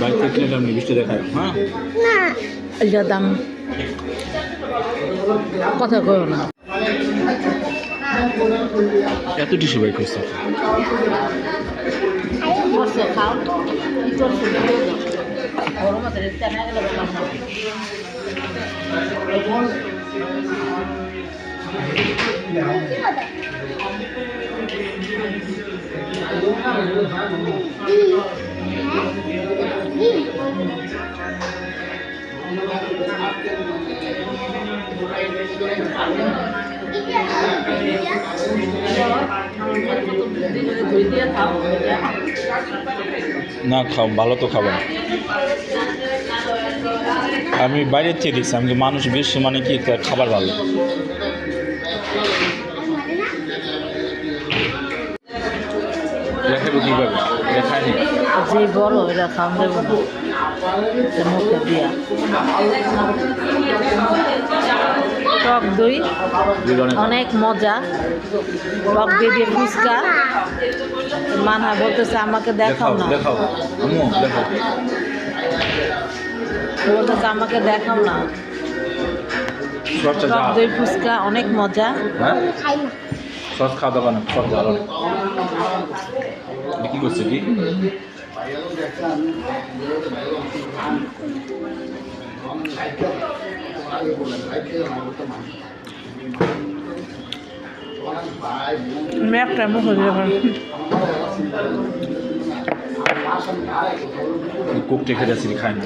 বাড়িতে কিনে দাম নেই, বৃষ্টি দেখায়। হ্যাঁ না এটা দাম কথা কয় না। এত টিস্যু বাইক হয়েছে। খাও গরম আছে না খাও, ভালো তো খাবার। আমি বাইরের থেকে দেখছি, আমি মানুষ বেশি মানে কি খাবার ভালো। দেখাবো কীভাবে দেখায়নি। যে বড় এটা খাওয়া যাবে না মুখে দিয়া। টক দই অনেক মজা, টক দই দিয়ে ফুচকা। মানহা বলতেছে আমাকে দেখাও না, দেখাও আম্মু দেখাও। বলতেছে আমাকে দেখাও না। টক দই ফুচকা অনেক মজা। হ্যাঁ সস খাওয়া দাওয়া না, সস ভালো না। কি করছে কি একটা মুখে দিয়ে কুক রেখে যাচ্ছি, খায় না।